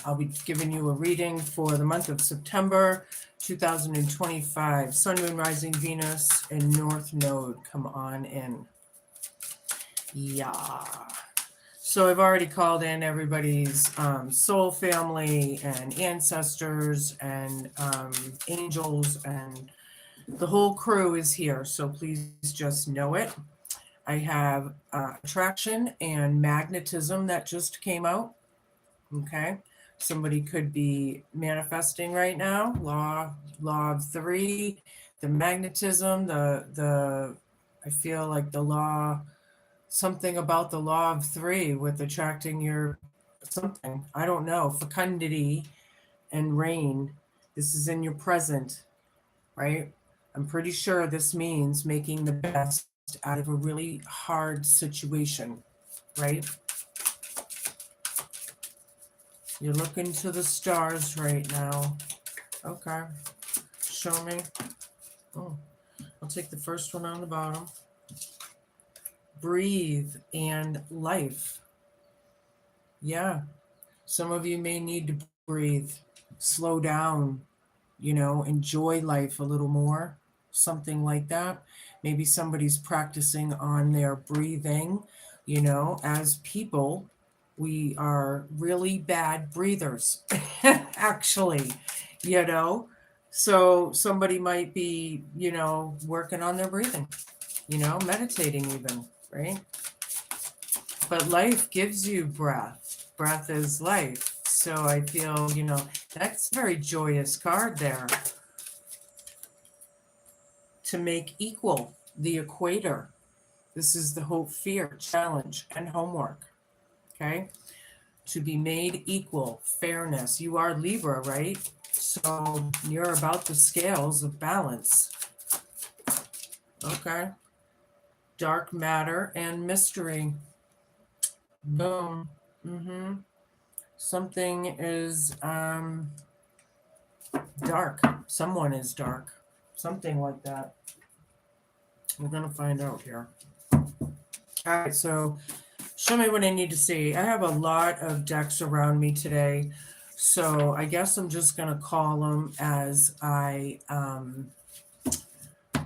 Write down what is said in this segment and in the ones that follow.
I'll be giving you a reading for the month of September 2025. Sun, Moon, Rising, Venus, and North Node. Come on in. Yeah. So I've already called in everybody's soul family and ancestors and angels, and the whole crew is here. So please just know it. I have attraction and magnetism that just came out. Okay. Somebody could be manifesting right now. Law of three, the magnetism, I feel like the law, something about the law of three with attracting your something. I don't know. Fecundity and rain. This is in your present, right? I'm pretty sure this means making the best out of a really hard situation, right? You're looking to the stars right now. Okay. Show me. Oh, I'll take the first one on the bottom. Breathe and life. Yeah. Some of you may need to breathe, slow down, enjoy life a little more, something like that. Maybe somebody's practicing on their breathing. As people, we are really bad breathers, actually, So somebody might be, working on their breathing, meditating even, right? But life gives you breath. Breath is life. So I feel, that's a very joyous card there. To make equal, the equator. This is the hope, fear, challenge, and homework. Okay? To be made equal, fairness. You are Libra, right? So you're about the scales of balance. Okay? Dark matter and mystery. Boom. Something is dark. Someone is dark. Something like that. We're going to find out here. All right, so show me what I need to see. I have a lot of decks around me today, so I guess I'm just going to call them as I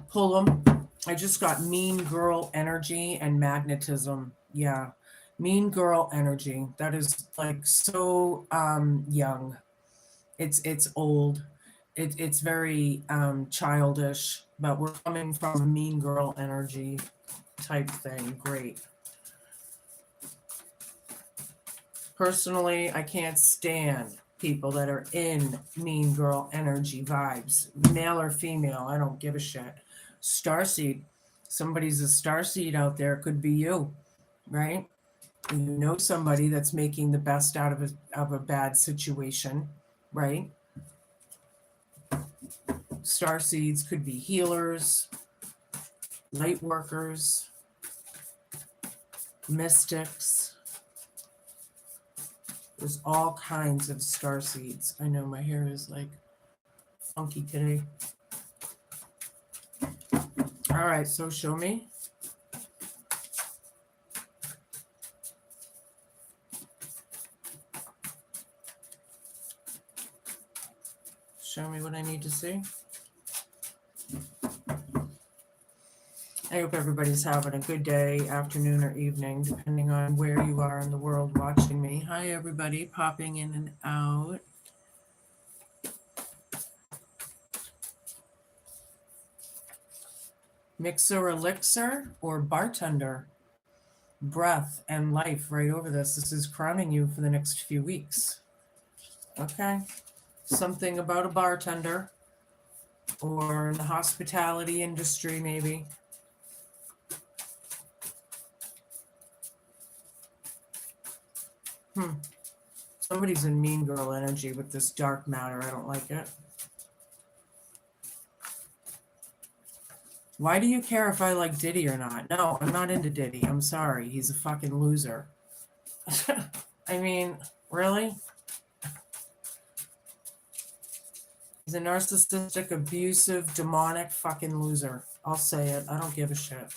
pull them. I just got mean girl energy and magnetism. Yeah, mean girl energy. That is like so young. It's old. It's very childish, but we're coming from a mean girl energy type thing. Great. Personally, I can't stand people that are in mean girl energy vibes, male or female. I don't give a shit. Starseed. Somebody's a starseed out there. It could be you, right? You know somebody that's making the best out of a bad situation, right? Starseeds could be healers, light workers, mystics. There's all kinds of starseeds. I know my hair is like funky today. All right, so show me. Show me what I need to see. I hope everybody's having a good day, afternoon, or evening, depending on where you are in the world watching me. Hi, everybody, popping in and out. Mixer, elixir, or bartender. Breath and life right over this. This is crowning you for the next few weeks. Okay. Something about a bartender or in the hospitality industry, maybe. Somebody's in mean girl energy with this dark matter. I don't like it. Why do you care if I like Diddy or not? No, I'm not into Diddy. I'm sorry. He's a fucking loser. I mean, really? He's a narcissistic, abusive, demonic fucking loser. I'll say it. I don't give a shit.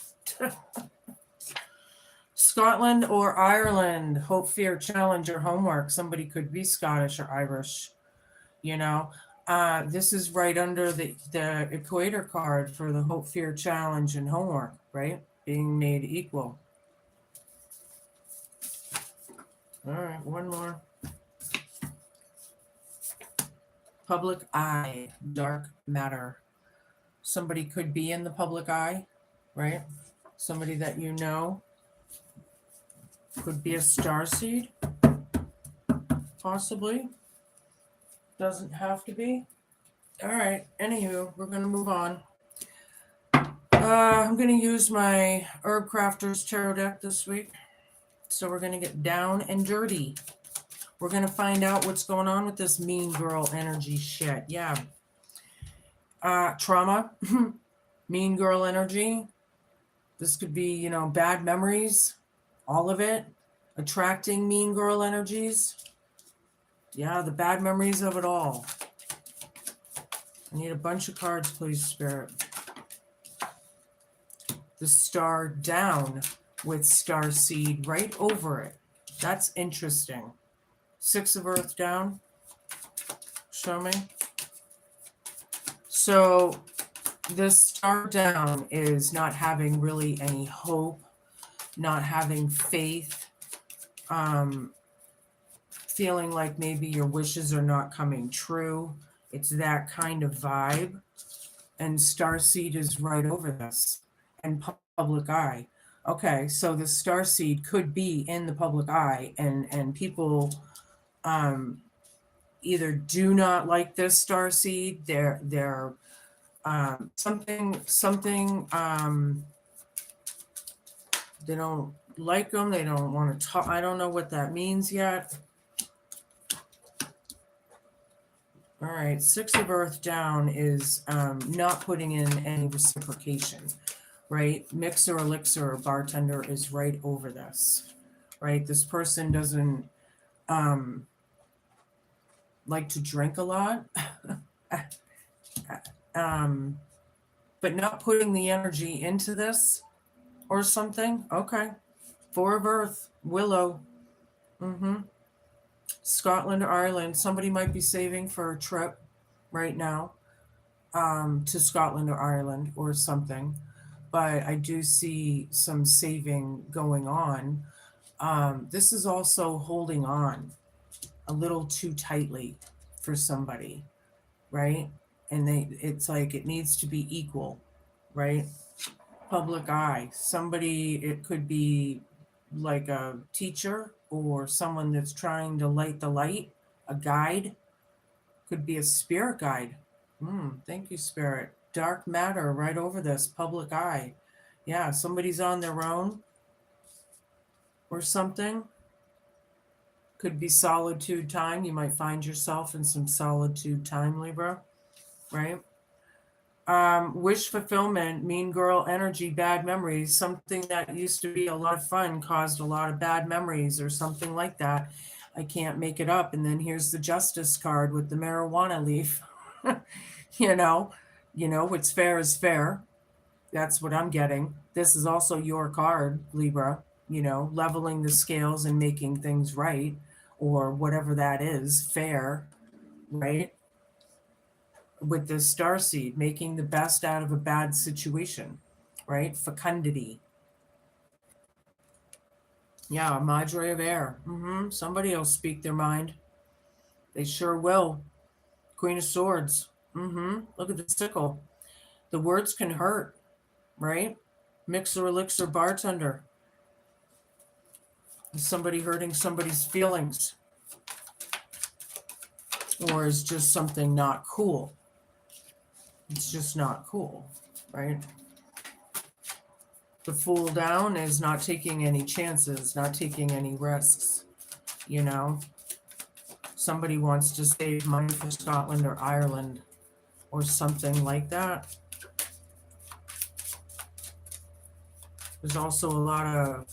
Scotland or Ireland, hope, fear, challenge, or homework. Somebody could be Scottish or Irish, you know. This is right under the equator card for the hope, fear, challenge, and homework, right? Being made equal. All right, one more. Public eye, dark matter. Somebody could be in the public eye, right? Somebody that you know. Could be a starseed, possibly. Doesn't have to be. All right, anywho, we're going to move on. I'm going to use my Herb Crafters Tarot deck this week. So we're going to get down and dirty. We're going to find out what's going on with this mean girl energy shit. Yeah. Trauma, mean girl energy. This could be, you know, bad memories, all of it. Attracting mean girl energies. Yeah, the bad memories of it all. I need a bunch of cards, please, Spirit. The star down with star seed right over it. That's interesting. 6 of Earth down. Show me. So this star down is not having really any hope, not having faith, feeling like maybe your wishes are not coming true. It's that kind of vibe. And starseed is right over this. And public eye. Okay, so the starseed could be in the public eye, and people either do not like this starseed. They're something they don't like them. They don't want to talk. I don't know what that means yet. All right, 6 of Earth down is not putting in any reciprocation, right? Mixer, elixir, or bartender is right over this, right? This person doesn't like to drink a lot, but not putting the energy into this or something. Okay, 4 of Earth, Willow. Scotland or Ireland. Somebody might be saving for a trip right now to Scotland or Ireland or something. But I do see some saving going on. This is also holding on a little too tightly for somebody, right? And it's like it needs to be equal, right? Public eye. Somebody, it could be like a teacher or someone that's trying to light the light, a guide, could be a spirit guide. Thank you, Spirit. Dark matter right over this, public eye. Yeah, somebody's on their own or something. Could be solitude time. You might find yourself in some solitude time, Libra, right? Wish fulfillment, mean girl energy, bad memories, something that used to be a lot of fun caused a lot of bad memories or something like that. I can't make it up. And then here's the justice card with the marijuana leaf. you know, what's fair is fair. That's what I'm getting. This is also your card, Libra, leveling the scales and making things right, or whatever that is, fair, right? With this starseed, making the best out of a bad situation, right? Fecundity. Yeah, Madre of Air. Somebody will speak their mind. They sure will. Queen of Swords. Look at the sickle. The words can hurt, right? Mixer, elixir, bartender. Is somebody hurting somebody's feelings? Or is just something not cool? It's just not cool, right? The Fool down is not taking any chances, not taking any risks, Somebody wants to save money for Scotland or Ireland or something like that. There's also a lot of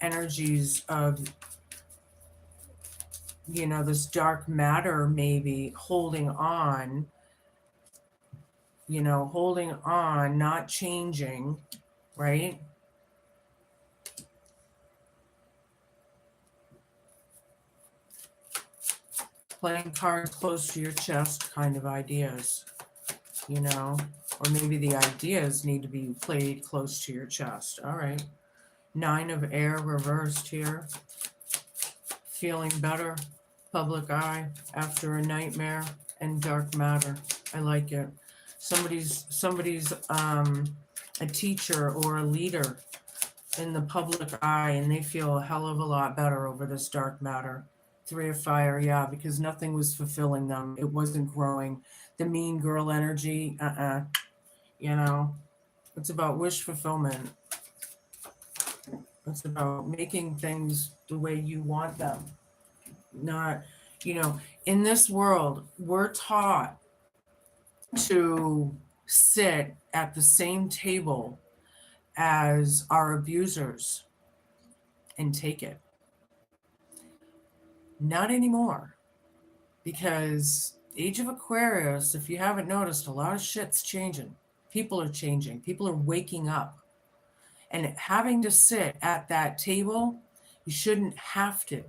energies of, this dark matter maybe holding on, not changing, right? playing cards close to your chest kind of ideas, you know, or maybe the ideas need to be played close to your chest. All right. 9 of air reversed here. Feeling better. Public eye after a nightmare and dark matter. I like it. Somebody's a teacher or a leader in the public eye, and they feel a hell of a lot better over this dark matter. 3 of fire, yeah, because nothing was fulfilling them. It wasn't growing. The mean girl energy, you know, it's about wish fulfillment. It's about making things the way you want them. Not, you know, in this world, we're taught to sit at the same table as our abusers and take it. Not anymore. Because Age of Aquarius, if you haven't noticed, a lot of shit's changing. People are changing. People are waking up. And having to sit at that table, you shouldn't have to,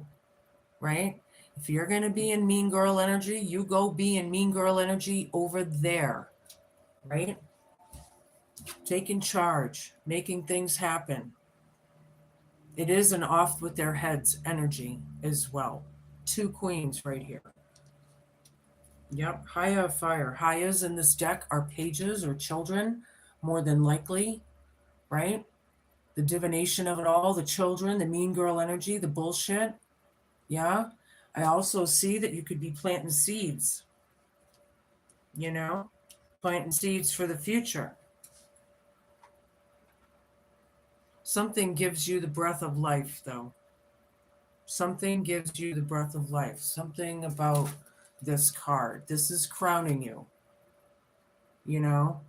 right? If you're going to be in mean girl energy, you go be in mean girl energy over there, right? Taking charge, making things happen. It is an off with their heads energy as well. 2 queens right here. Yep, Haya of fire. Hayas in this deck are pages or children, more than likely, right? The divination of it all, the children, the mean girl energy, the bullshit. Yeah. I also see that you could be planting seeds, you know, planting seeds for the future. Something gives you the breath of life, though. Something gives you the breath of life. Something about this card. This is crowning you, you know?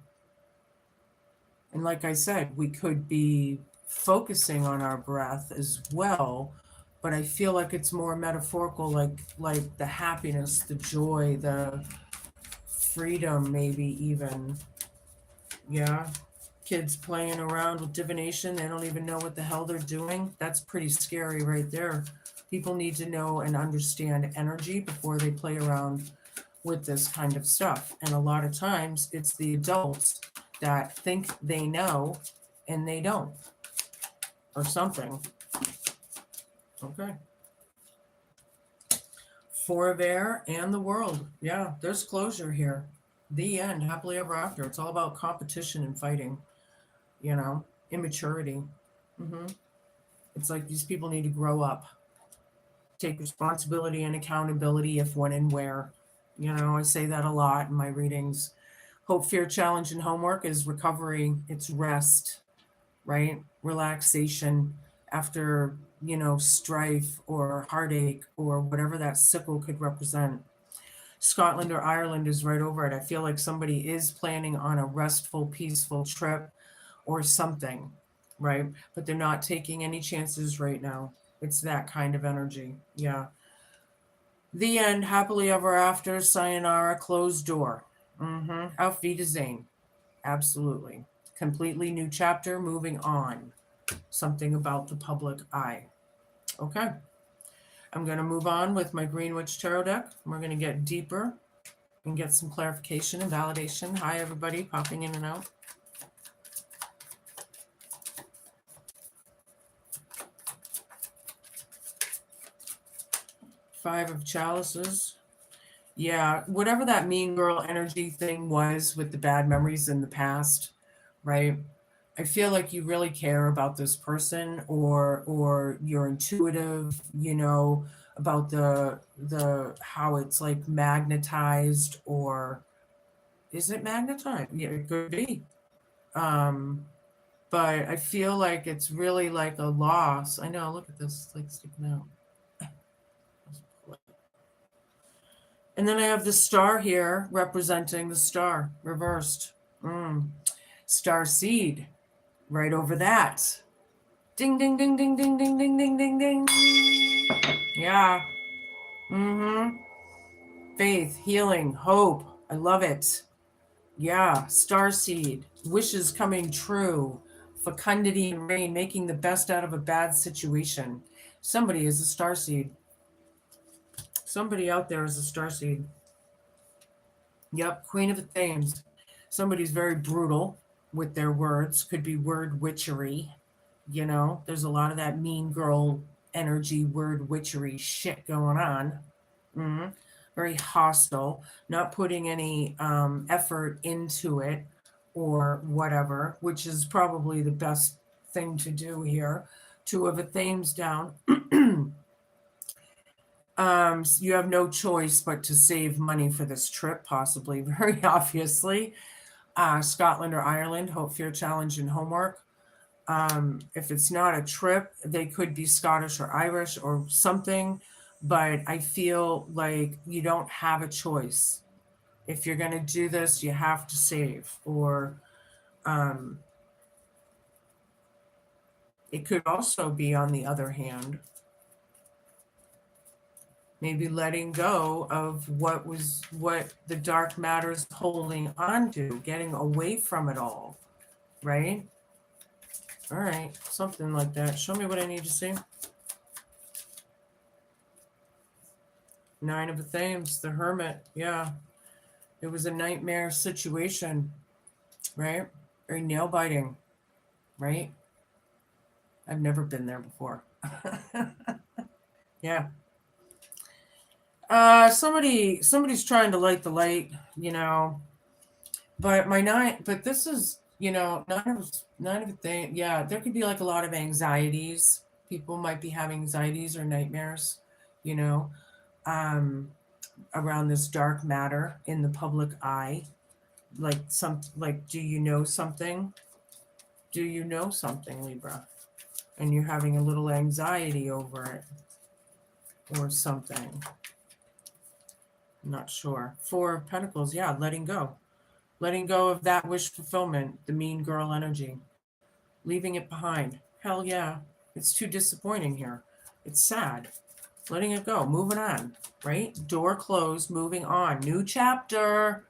And like I said, we could be focusing on our breath as well, but I feel like it's more metaphorical, like the happiness, the joy, the freedom, maybe even. Yeah. Kids playing around with divination, they don't even know what the hell they're doing. That's pretty scary right there. People need to know and understand energy before they play around with this kind of stuff. And a lot of times it's the adults that think they know and they don't, or something. Okay. 4 of air and the world. Yeah, there's closure here. The end, happily ever after. It's all about competition and fighting, you know, immaturity. It's like these people need to grow up, take responsibility and accountability if, when, and where. You know, I say that a lot in my readings. Hope, fear, challenge, and homework is recovery. It's rest, right? Relaxation after, you know, strife or heartache or whatever that sickle could represent. Scotland or Ireland is right over it. I feel like somebody is planning on a restful, peaceful trip or something, right? But they're not taking any chances right now. It's that kind of energy. Yeah. The end, happily ever after, sayonara, closed door. Auf Wiedersehen. Absolutely. Completely new chapter, moving on. Something about the public eye. Okay. I'm going to move on with my Green Witch Tarot deck. We're going to get deeper and get some clarification and validation. Hi, everybody, popping in and out. Five of Chalices. Yeah, whatever that mean girl energy thing was with the bad memories in the past, right? I feel like you really care about this person, or you're intuitive, you know, about the how it's like magnetized, or is it magnetized? Yeah, it could be. But I feel like it's really like a loss. I know, look at this, it's like sticking out. And then I have the star here representing the star reversed. Star seed right over that. Ding, ding, ding, ding, ding, ding, ding, ding, ding, ding. Yeah. Faith, healing, hope. I love it. Yeah. Star seed. Wishes coming true. Fecundity and rain, making the best out of a bad situation. Somebody is a star seed. Somebody out there is a starseed. Yep, Queen of Thames. Somebody's very brutal with their words. Could be word witchery. There's a lot of that mean girl energy, word witchery shit going on. hmm Very hostile, not putting any effort into it or whatever, which is probably the best thing to do here. Two of a Thames down. You have no choice but to save money for this trip, possibly, very obviously. Scotland or Ireland, hope, fear, challenge, and homework. If it's not a trip, they could be Scottish or Irish or something, but I feel like you don't have a choice. If you're going to do this, you have to save, or it could also be, on the other hand, maybe letting go of what the dark matter's holding on to, getting away from it all, right? All right, something like that. Show me what I need to see. Nine of the Thames, the Hermit. Yeah, it was a nightmare situation, right? Very nail biting, right? I've never been there before. Yeah. Somebody's trying to light the light, but this is, nine of a thing. Yeah, there could be like a lot of anxieties. People might be having anxieties or nightmares, you know, um, around this dark matter in the public eye. Do you know something? Do you know something, Libra? And you're having a little anxiety over it or something. I'm not sure. Four of Pentacles, yeah, letting go. Letting go of that wish fulfillment, the mean girl energy. Leaving it behind. Hell yeah. It's too disappointing here. It's sad. Letting it go. Moving on, right? Door closed, moving on. New chapter.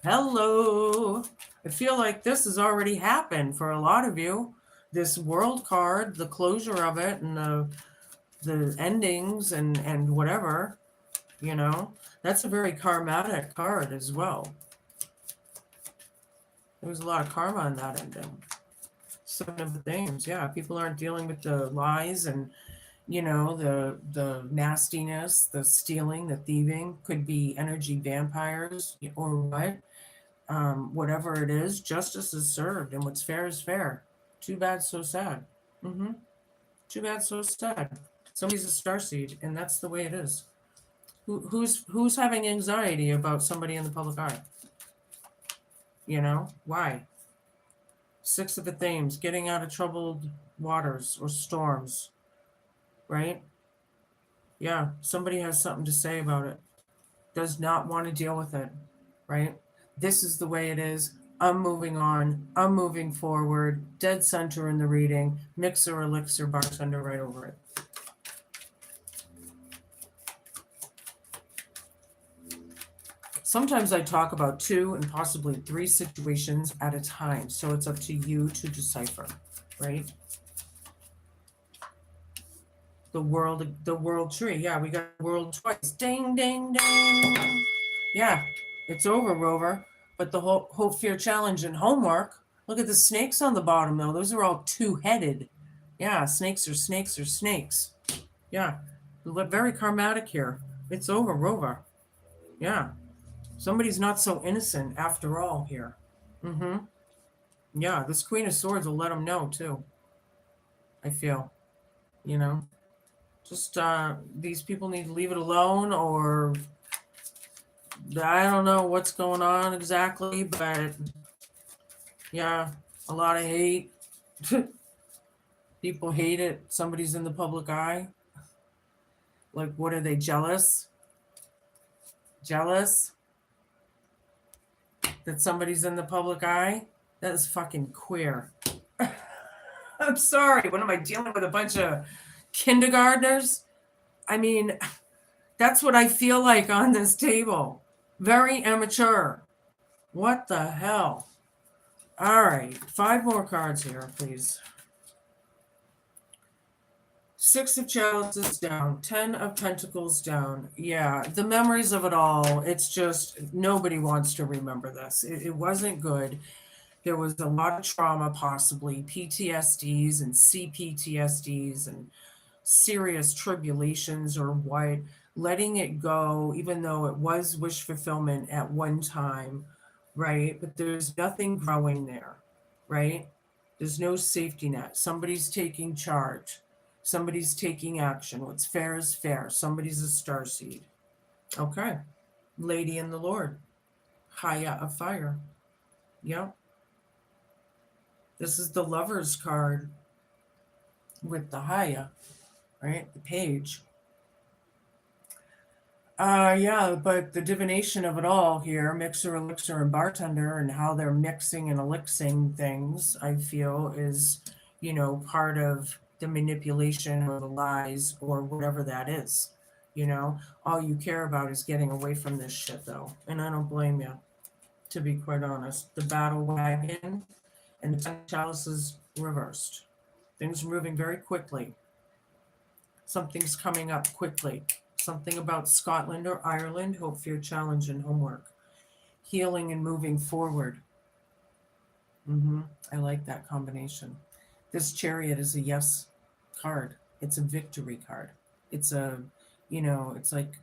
Hello. I feel like this has already happened for a lot of you. This world card, the closure of it, and the endings and whatever, that's a very karmatic card as well. There was a lot of karma on that ending. Seven of the Thames, yeah. People aren't dealing with the lies and the nastiness, the stealing, the thieving. Could be energy vampires or what. Whatever it is, justice is served, and what's fair is fair. Too bad, so sad. Too bad, so sad. Somebody's a starseed, and that's the way it is. Who's having anxiety about somebody in the public eye? Why? Six of the Thames, getting out of troubled waters or storms, right? Yeah, somebody has something to say about it. Does not want to deal with it, right? This is the way it is. I'm moving on. I'm moving forward. Dead center in the reading. Mixer, elixir, bartender right over it. Sometimes I talk about 2 and possibly 3 situations at a time, so it's up to you to decipher, right? The world tree. Yeah, we got world twice. Ding, ding, ding. Yeah, it's over, Rover. But the whole hope, fear, challenge, and homework. Look at the snakes on the bottom, though. Those are all 2-headed. Yeah, snakes are snakes are snakes. Yeah, very karmatic here. It's over, Rover. Yeah. Somebody's not so innocent after all here. Yeah, this Queen of Swords will let them know, too. I feel, just these people need to leave it alone, or I don't know what's going on exactly, but yeah, a lot of hate. People hate it. Somebody's in the public eye. Like, what are they, jealous? Jealous that somebody's in the public eye? That is fucking queer. I'm sorry. What am I dealing with? A bunch of kindergartners? I mean, that's what I feel like on this table. Very immature. What the hell? All right. 5 more cards here, please. Six of Chalices down, 10 of Pentacles down. Yeah, the memories of it all, it's just nobody wants to remember this. It wasn't good. There was a lot of trauma, possibly PTSDs and CPTSDs and serious tribulations or what. Letting it go, even though it was wish fulfillment at one time, right? But there's nothing growing there, right? There's no safety net. Somebody's taking charge. Somebody's taking action. What's fair is fair. Somebody's a starseed. Okay. Lady in the Lord. Haya of fire. Yep. This is the Lover's card with the Haya, right? The page. Yeah, but the divination of it all here, mixer, elixir, and bartender, and how they're mixing and elixing things, I feel is, part of the manipulation or the lies or whatever that is. All you care about is getting away from this shit, though. And I don't blame you, to be quite honest. The battle wagon and the 10 chalices reversed. Things are moving very quickly. Something's coming up quickly. Something about Scotland or Ireland, hope, fear, challenge, and homework. Healing and moving forward. I like that combination. This Chariot is a yes card. It's a victory card. It's it's like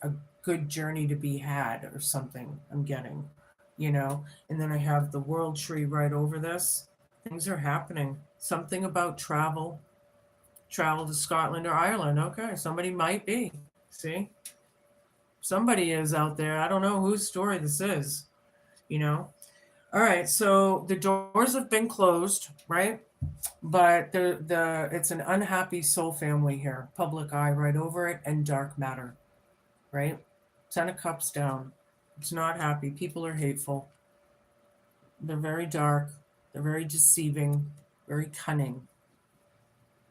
a good journey to be had or something I'm getting, And then I have the World Tree right over this. Things are happening. Something about travel to Scotland or Ireland. Okay, somebody might be. See? Somebody is out there. I don't know whose story this is, All right, so the doors have been closed, right? But it's an unhappy soul family here. Public eye right over it and dark matter, right? 10 of Cups down. It's not happy. People are hateful. They're very dark. They're very deceiving, very cunning.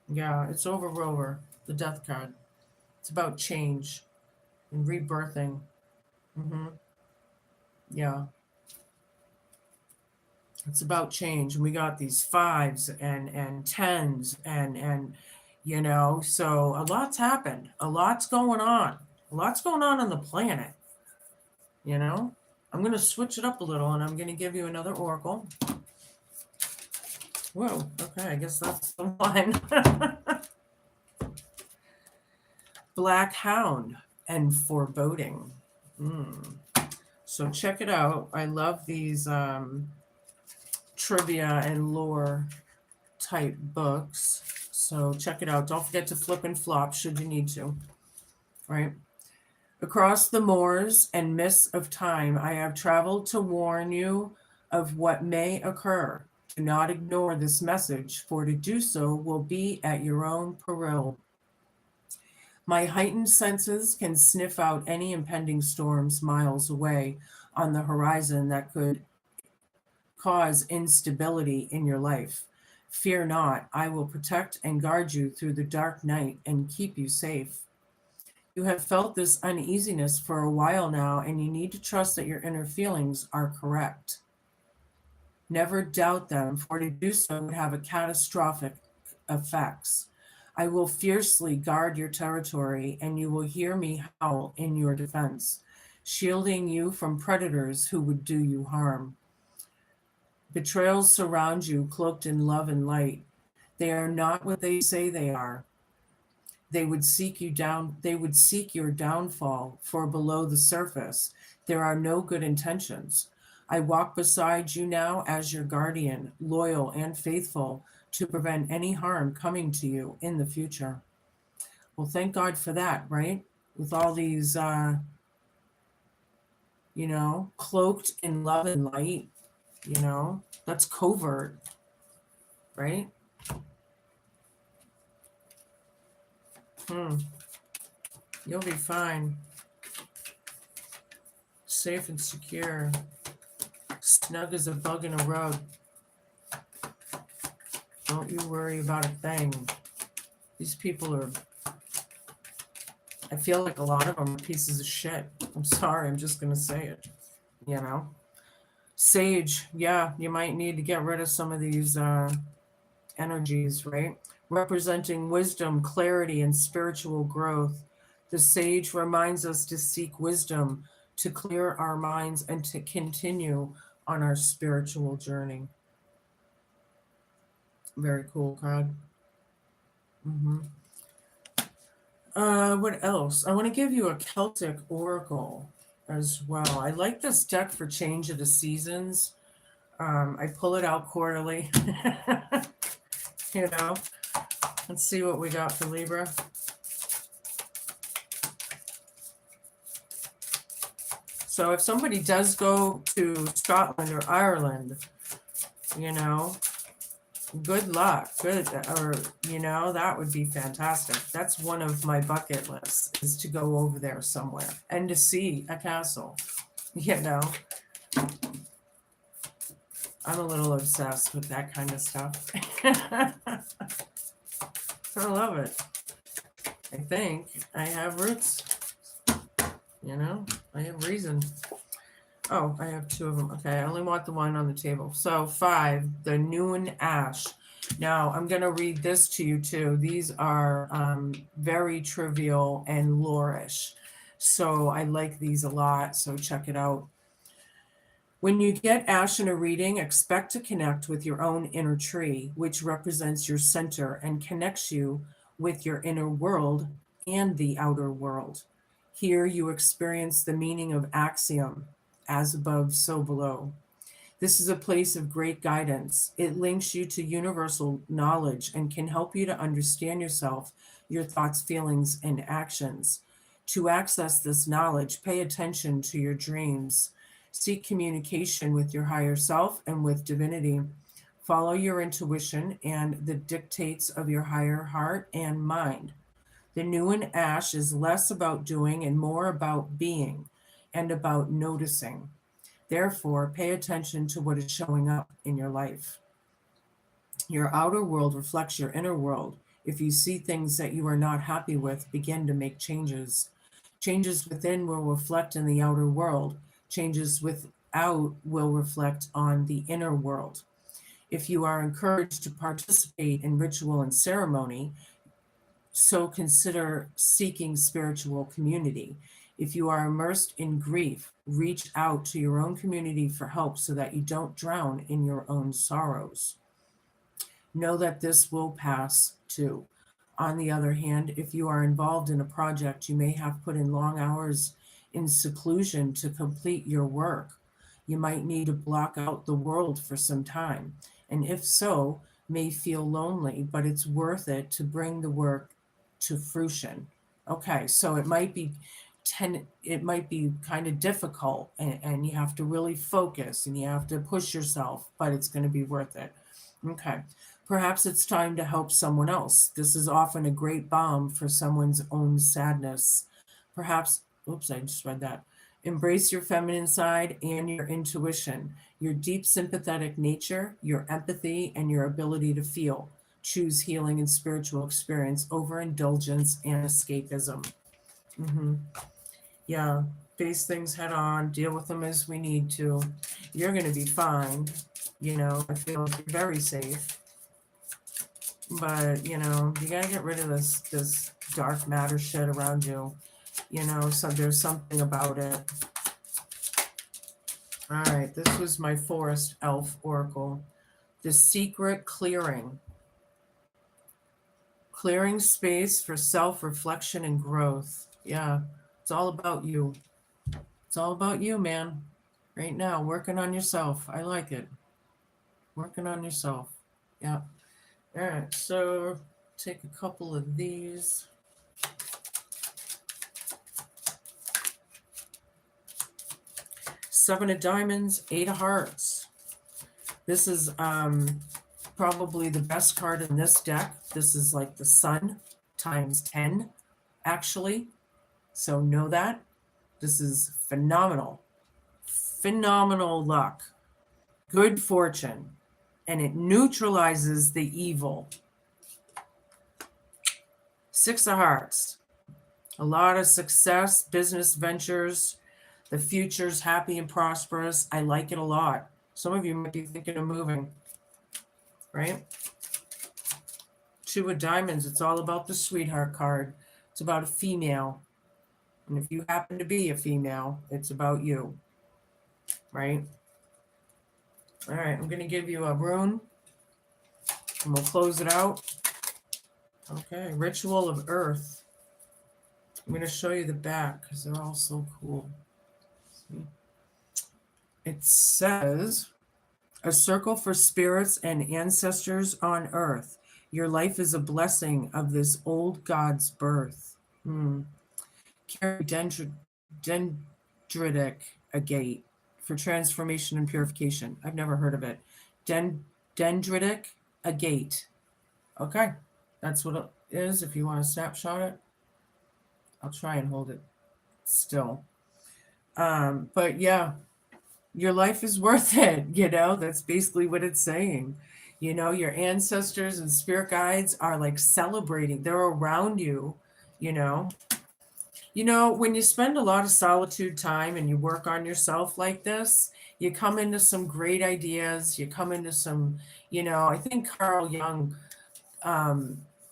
Yeah, it's over, the Death card. It's about change and rebirthing. Yeah. It's about change. And we got these 5s and 10s and so a lot's happened. A lot's going on. A lot's going on the planet. I'm going to switch it up a little and I'm going to give you another oracle. Whoa, okay, I guess that's the one. Black Hound and Foreboding. So check it out. I love these trivia and lore type books. So check it out. Don't forget to flip and flop should you need to. Right? Across the moors and mists of time, I have traveled to warn you of what may occur. Do not ignore this message, for to do so will be at your own peril. My heightened senses can sniff out any impending storms miles away on the horizon that could cause instability in your life. Fear not, I will protect and guard you through the dark night and keep you safe. You have felt this uneasiness for a while now, and you need to trust that your inner feelings are correct. Never doubt them, for to do so would have a catastrophic effects. I will fiercely guard your territory, and you will hear me howl in your defense, shielding you from predators who would do you harm. Betrayals surround you, cloaked in love and light. They are not what they say they are. They would seek you down. They would seek your downfall, for below the surface, there are no good intentions. I walk beside you now as your guardian, loyal and faithful, to prevent any harm coming to you in the future. Well, thank God for that, right? With all these, cloaked in love and light, that's covert, right? You'll be fine. Safe and secure. Snug as a bug in a rug. Don't you worry about a thing. These people are, I feel like a lot of them are pieces of shit. I'm sorry, I'm just going to say it. Sage, yeah, you might need to get rid of some of these energies, right? representing wisdom, clarity, and spiritual growth. The sage reminds us to seek wisdom, to clear our minds, and to continue on our spiritual journey. Very cool card. What else? I want to give you a Celtic oracle as well. I like this deck for change of the seasons. I pull it out quarterly. You know, let's see what we got for Libra. So if somebody does go to Scotland or Ireland, you know, good luck. Good, or, you know, that would be fantastic. That's one of my bucket lists, is to go over there somewhere and to see a castle, you know. I'm a little obsessed with that kind of stuff. I love it. I think I have roots, you know, I have reason. Oh, I have two of them. Okay, I only want the one on the table. So 5, the Noon Ash. Now, I'm going to read this to you too. These are very trivial and lore-ish. So I like these a lot, so check it out. When you get ash in a reading, expect to connect with your own inner tree, which represents your center and connects you with your inner world and the outer world. Here you experience the meaning of axiom, as above, so below. This is a place of great guidance. It links you to universal knowledge and can help you to understand yourself, your thoughts, feelings, and actions. To access this knowledge, pay attention to your dreams. Seek communication with your higher self and with divinity. Follow your intuition and the dictates of your higher heart and mind. The Noon Ash is less about doing and more about being and about noticing. Therefore, pay attention to what is showing up in your life. Your outer world reflects your inner world. If you see things that you are not happy with, begin to make changes. Changes within will reflect in the outer world. Changes without will reflect on the inner world. If you are encouraged to participate in ritual and ceremony, so consider seeking spiritual community. If you are immersed in grief, reach out to your own community for help so that you don't drown in your own sorrows. Know that this will pass too. On the other hand, if you are involved in a project, you may have put in long hours in seclusion to complete your work. You might need to block out the world for some time, and if so, may feel lonely, but it's worth it to bring the work to fruition. Okay, so it might be kind of difficult, and you have to really focus and you have to push yourself, but it's going to be worth it. Okay, perhaps it's time to help someone else. This is often a great balm for someone's own sadness. Perhaps, oops, I just read that. Embrace your feminine side and your intuition, your deep sympathetic nature, your empathy, and your ability to feel. Choose healing and spiritual experience over indulgence and escapism. Yeah, face things head on, deal with them as we need to. You're going to be fine. You know, I feel like you're very safe. But, you know, you got to get rid of this dark matter shit around you. You know, so there's something about it. All right, this was my Forest Elf Oracle. The Secret Clearing. Clearing space for self-reflection and growth. Yeah, it's all about you. It's all about you, man. Right now, working on yourself. I like it. Working on yourself. Yeah. All right, so take a couple of these. Seven of Diamonds, Eight of Hearts. This is probably the best card in this deck. This is like the sun times 10, actually. So know that. This is phenomenal. Phenomenal luck. Good fortune. And it neutralizes the evil. Six of Hearts. A lot of success, business ventures. The future's happy and prosperous. I like it a lot. Some of you might be thinking of moving, right? Two of Diamonds. It's all about the sweetheart card. It's about a female. And if you happen to be a female, it's about you, right? All right, I'm going to give you a rune and we'll close it out. Okay, Ritual of Earth. I'm going to show you the back because they're all so cool. See? It says, a circle for spirits and ancestors on earth. Your life is a blessing of this old God's birth. Carry dendritic agate for transformation and purification. I've never heard of it. Dendritic agate. Okay, that's what it is. If you want to snapshot it, I'll try and hold it still. But yeah, your life is worth it. You know, that's basically what it's saying. You know, your ancestors and spirit guides are like celebrating. They're around you, you know. You know, when you spend a lot of solitude time and you work on yourself like this, you come into some great ideas. You come into some, you know, I think Carl Jung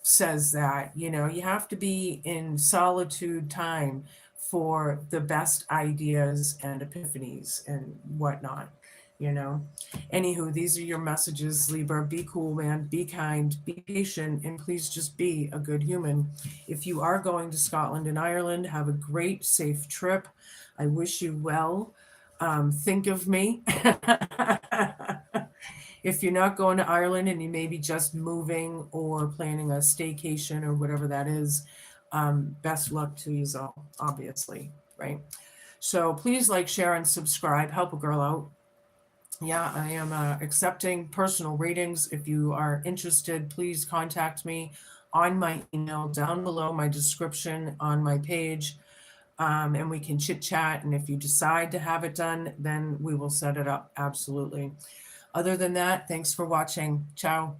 says that, you know, you have to be in solitude time for the best ideas and epiphanies and whatnot, you know. Anywho, these are your messages, Libra. Be cool, man. Be kind, be patient, and please just be a good human. If you are going to Scotland and Ireland, have a great, safe trip. I wish you well. Think of me. If you're not going to Ireland and you may be just moving or planning a staycation or whatever that is, best luck to you all, obviously, right? So please like, share, and subscribe. Help a girl out. Yeah, I am accepting personal readings. If you are interested, please contact me on my email down below my description on my page, and we can chit chat. And if you decide to have it done, then we will set it up. Absolutely. Other than that, thanks for watching. Ciao.